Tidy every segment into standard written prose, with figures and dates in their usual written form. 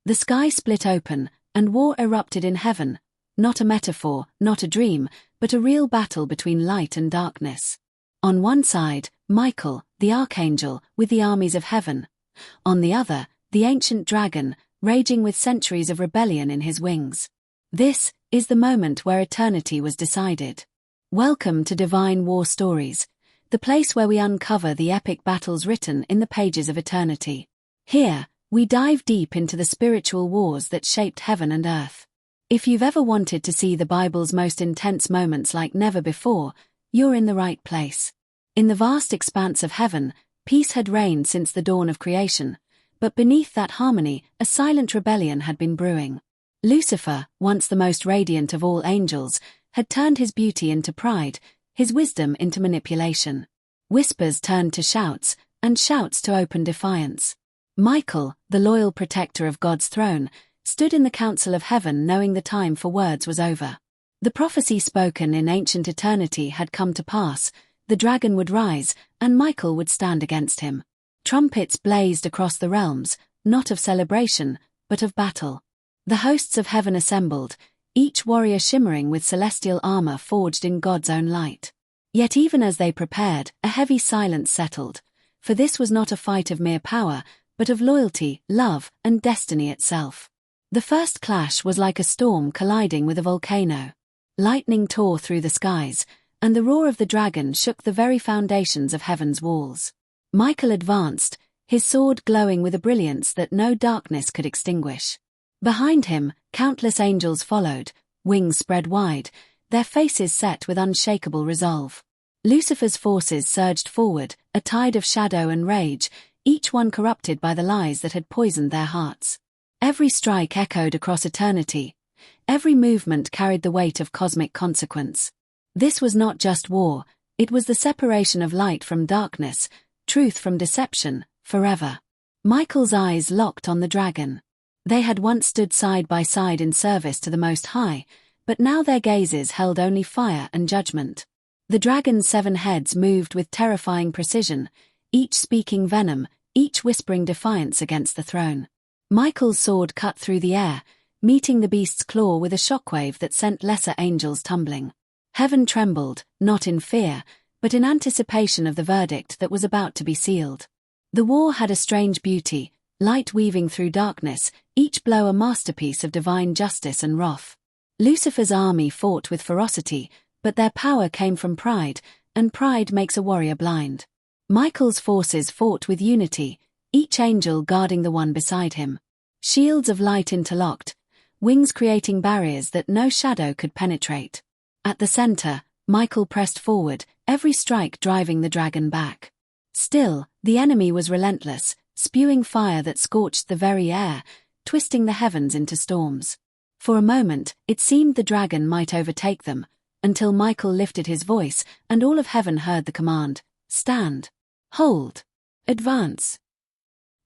The sky split open, and war erupted in heaven, not a metaphor, not a dream, but a real battle between light and darkness. On one side, Michael, the Archangel, with the armies of heaven. On the other, the ancient dragon, raging with centuries of rebellion in his wings. This is the moment where eternity was decided. Welcome to Divine War Stories, the place where we uncover the epic battles written in the pages of eternity. Here, we dive deep into the spiritual wars that shaped heaven and earth. If you've ever wanted to see the Bible's most intense moments like never before, you're in the right place. In the vast expanse of heaven, peace had reigned since the dawn of creation, but beneath that harmony, a silent rebellion had been brewing. Lucifer, once the most radiant of all angels, had turned his beauty into pride, his wisdom into manipulation. Whispers turned to shouts, and shouts to open defiance. Michael, the loyal protector of God's throne, stood in the council of heaven knowing the time for words was over. The prophecy spoken in ancient eternity had come to pass. The dragon would rise, and Michael would stand against him. Trumpets blazed across the realms, not of celebration, but of battle. The hosts of heaven assembled, each warrior shimmering with celestial armor forged in God's own light. Yet even as they prepared, a heavy silence settled, for this was not a fight of mere power, but of loyalty, love, and destiny itself. The first clash was like a storm colliding with a volcano. Lightning tore through the skies, and the roar of the dragon shook the very foundations of heaven's walls. Michael advanced, his sword glowing with a brilliance that no darkness could extinguish. Behind him, countless angels followed, wings spread wide, their faces set with unshakable resolve. Lucifer's forces surged forward, a tide of shadow and rage, each one corrupted by the lies that had poisoned their hearts. Every strike echoed across eternity. Every movement carried the weight of cosmic consequence. This was not just war, it was the separation of light from darkness, truth from deception, forever. Michael's eyes locked on the dragon. They had once stood side by side in service to the Most High, but now their gazes held only fire and judgment. The dragon's 7 heads moved with terrifying precision, each speaking venom, each whispering defiance against the throne. Michael's sword cut through the air, meeting the beast's claw with a shockwave that sent lesser angels tumbling. Heaven trembled, not in fear, but in anticipation of the verdict that was about to be sealed. The war had a strange beauty, light weaving through darkness, each blow a masterpiece of divine justice and wrath. Lucifer's army fought with ferocity, but their power came from pride, and pride makes a warrior blind. Michael's forces fought with unity, each angel guarding the one beside him. Shields of light interlocked, wings creating barriers that no shadow could penetrate. At the center, Michael pressed forward, every strike driving the dragon back. Still, the enemy was relentless, spewing fire that scorched the very air, twisting the heavens into storms. For a moment, it seemed the dragon might overtake them, until Michael lifted his voice, and all of heaven heard the command, "Stand. Hold. Advance."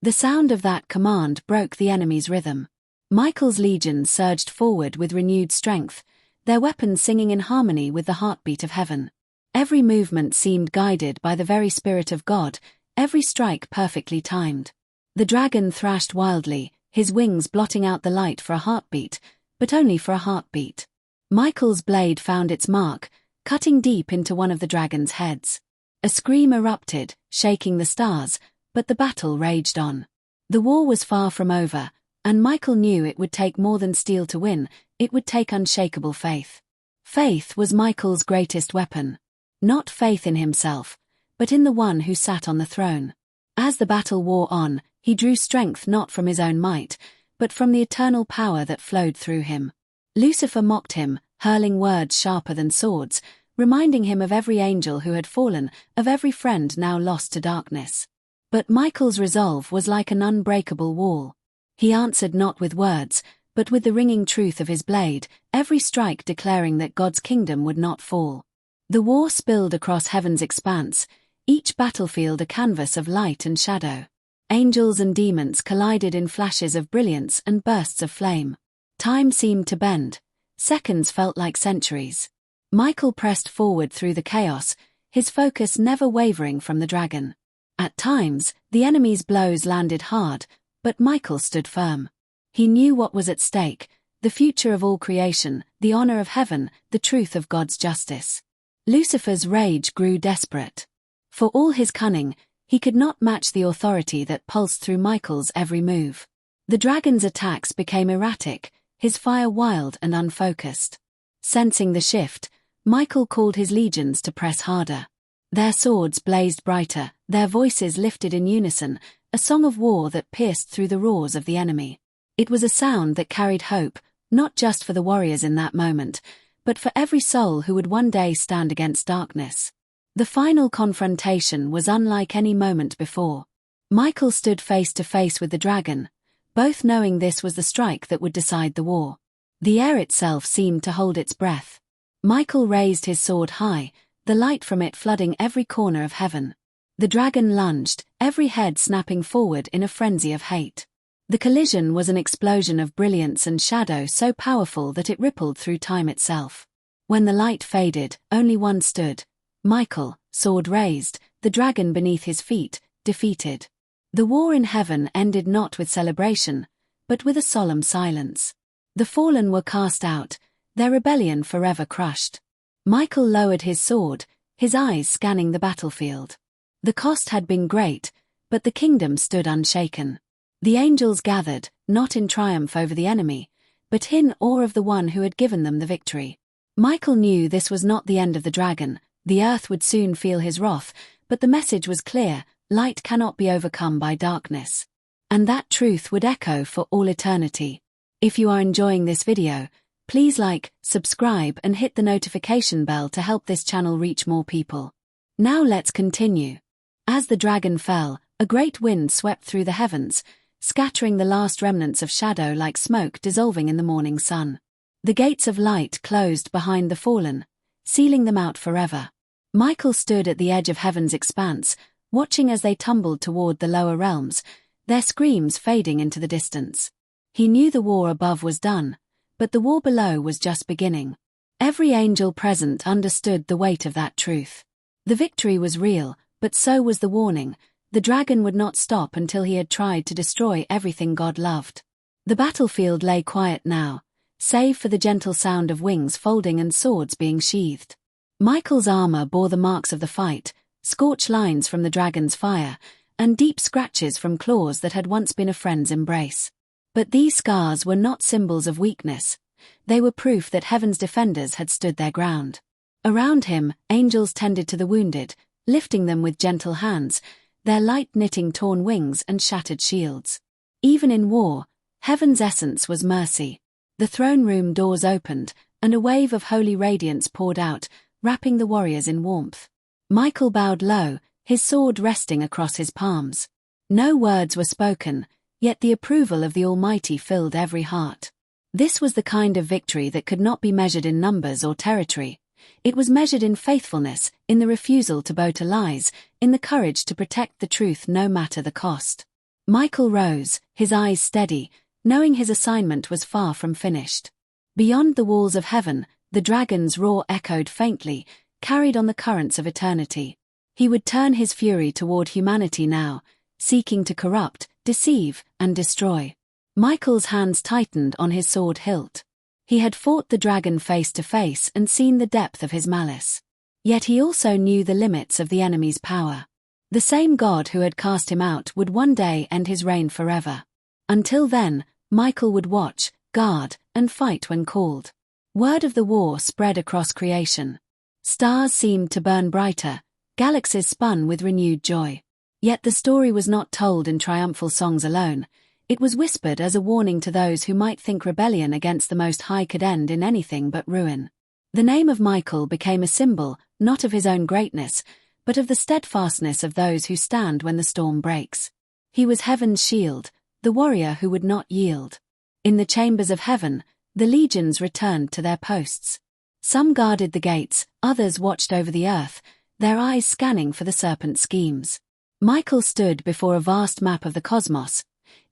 The sound of that command broke the enemy's rhythm. Michael's legions surged forward with renewed strength, their weapons singing in harmony with the heartbeat of heaven. Every movement seemed guided by the very Spirit of God, every strike perfectly timed. The dragon thrashed wildly, his wings blotting out the light for a heartbeat, but only for a heartbeat. Michael's blade found its mark, cutting deep into one of the dragon's heads. A scream erupted, shaking the stars, but the battle raged on. The war was far from over, and Michael knew it would take more than steel to win, it would take unshakable faith. Faith was Michael's greatest weapon. Not faith in himself, but in the one who sat on the throne. As the battle wore on, he drew strength not from his own might, but from the eternal power that flowed through him. Lucifer mocked him, hurling words sharper than swords, reminding him of every angel who had fallen, of every friend now lost to darkness. But Michael's resolve was like an unbreakable wall. He answered not with words, but with the ringing truth of his blade, every strike declaring that God's kingdom would not fall. The war spilled across heaven's expanse, each battlefield a canvas of light and shadow. Angels and demons collided in flashes of brilliance and bursts of flame. Time seemed to bend. Seconds felt like centuries. Michael pressed forward through the chaos, his focus never wavering from the dragon. At times, the enemy's blows landed hard, but Michael stood firm. He knew what was at stake: the future of all creation, the honor of heaven, the truth of God's justice. Lucifer's rage grew desperate. For all his cunning, he could not match the authority that pulsed through Michael's every move. The dragon's attacks became erratic, his fire wild and unfocused. Sensing the shift, Michael called his legions to press harder. Their swords blazed brighter, their voices lifted in unison, a song of war that pierced through the roars of the enemy. It was a sound that carried hope, not just for the warriors in that moment, but for every soul who would one day stand against darkness. The final confrontation was unlike any moment before. Michael stood face to face with the dragon, both knowing this was the strike that would decide the war. The air itself seemed to hold its breath. Michael raised his sword high, the light from it flooding every corner of heaven. The dragon lunged, every head snapping forward in a frenzy of hate. The collision was an explosion of brilliance and shadow so powerful that it rippled through time itself. When the light faded, only one stood: Michael, sword raised, the dragon beneath his feet, defeated. The war in heaven ended not with celebration, but with a solemn silence. The fallen were cast out, their rebellion forever crushed. Michael lowered his sword, his eyes scanning the battlefield. The cost had been great, but the kingdom stood unshaken. The angels gathered, not in triumph over the enemy, but in awe of the one who had given them the victory. Michael knew this was not the end of the dragon. The earth would soon feel his wrath, but the message was clear: light cannot be overcome by darkness. And that truth would echo for all eternity. If you are enjoying this video, please like, subscribe and hit the notification bell to help this channel reach more people. Now let's continue. As the dragon fell, a great wind swept through the heavens, scattering the last remnants of shadow like smoke dissolving in the morning sun. The gates of light closed behind the fallen, sealing them out forever. Michael stood at the edge of heaven's expanse, watching as they tumbled toward the lower realms, their screams fading into the distance. He knew the war above was done, but the war below was just beginning. Every angel present understood the weight of that truth. The victory was real, but so was the warning: the dragon would not stop until he had tried to destroy everything God loved. The battlefield lay quiet now, save for the gentle sound of wings folding and swords being sheathed. Michael's armor bore the marks of the fight, scorched lines from the dragon's fire, and deep scratches from claws that had once been a friend's embrace. But these scars were not symbols of weakness. They were proof that heaven's defenders had stood their ground. Around him, angels tended to the wounded, lifting them with gentle hands, their light knitting torn wings and shattered shields. Even in war, heaven's essence was mercy. The throne room doors opened, and a wave of holy radiance poured out, wrapping the warriors in warmth. Michael bowed low, his sword resting across his palms. No words were spoken, yet the approval of the Almighty filled every heart. This was the kind of victory that could not be measured in numbers or territory. It was measured in faithfulness, in the refusal to bow to lies, in the courage to protect the truth no matter the cost. Michael rose, his eyes steady, knowing his assignment was far from finished. Beyond the walls of heaven, the dragon's roar echoed faintly, carried on the currents of eternity. He would turn his fury toward humanity now, seeking to corrupt, deceive, and destroy. Michael's hands tightened on his sword hilt. He had fought the dragon face to face and seen the depth of his malice. Yet he also knew the limits of the enemy's power. The same God who had cast him out would one day end his reign forever. Until then, Michael would watch, guard, and fight when called. Word of the war spread across creation. Stars seemed to burn brighter, galaxies spun with renewed joy. Yet the story was not told in triumphal songs alone. It was whispered as a warning to those who might think rebellion against the Most High could end in anything but ruin. The name of Michael became a symbol, not of his own greatness, but of the steadfastness of those who stand when the storm breaks. He was heaven's shield, the warrior who would not yield. In the chambers of heaven, the legions returned to their posts. Some guarded the gates, others watched over the earth, their eyes scanning for the serpent's schemes. Michael stood before a vast map of the cosmos,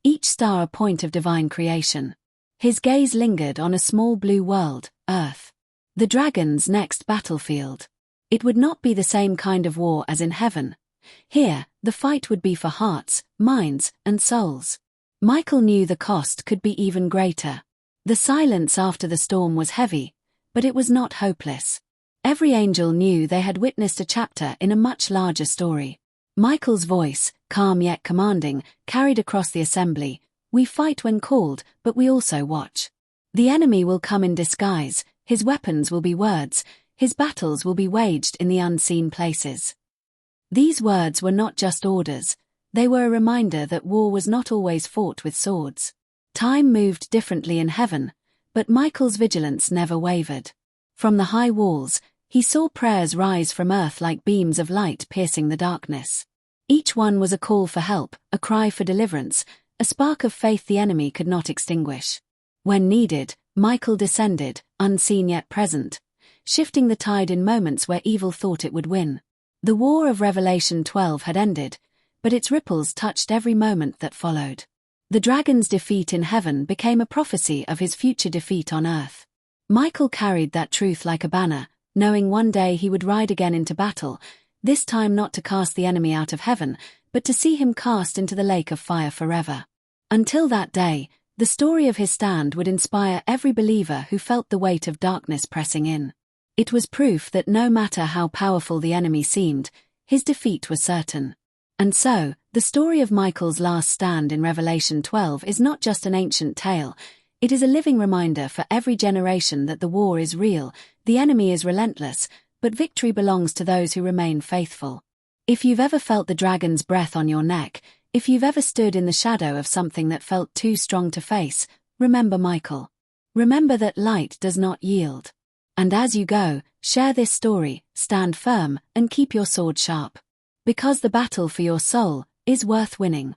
each star a point of divine creation. His gaze lingered on a small blue world, Earth. The dragon's next battlefield. It would not be the same kind of war as in heaven. Here, the fight would be for hearts, minds, and souls. Michael knew the cost could be even greater. The silence after the storm was heavy, but it was not hopeless. Every angel knew they had witnessed a chapter in a much larger story. Michael's voice, calm yet commanding, carried across the assembly. We fight when called, but we also watch. The enemy will come in disguise, his weapons will be words, his battles will be waged in the unseen places. These words were not just orders, they were a reminder that war was not always fought with swords. Time moved differently in heaven, but Michael's vigilance never wavered. From the high walls, he saw prayers rise from earth like beams of light piercing the darkness. Each one was a call for help, a cry for deliverance, a spark of faith the enemy could not extinguish. When needed, Michael descended, unseen yet present, shifting the tide in moments where evil thought it would win. The war of Revelation 12 had ended, but its ripples touched every moment that followed. The dragon's defeat in heaven became a prophecy of his future defeat on earth. Michael carried that truth like a banner, knowing one day he would ride again into battle, this time not to cast the enemy out of heaven, but to see him cast into the lake of fire forever. Until that day, the story of his stand would inspire every believer who felt the weight of darkness pressing in. It was proof that no matter how powerful the enemy seemed, his defeat was certain. And so, the story of Michael's last stand in Revelation 12 is not just an ancient tale, it is a living reminder for every generation that the war is real, the enemy is relentless, but victory belongs to those who remain faithful. If you've ever felt the dragon's breath on your neck, if you've ever stood in the shadow of something that felt too strong to face, remember Michael. Remember that light does not yield. And as you go, share this story, stand firm, and keep your sword sharp. Because the battle for your soul is worth winning.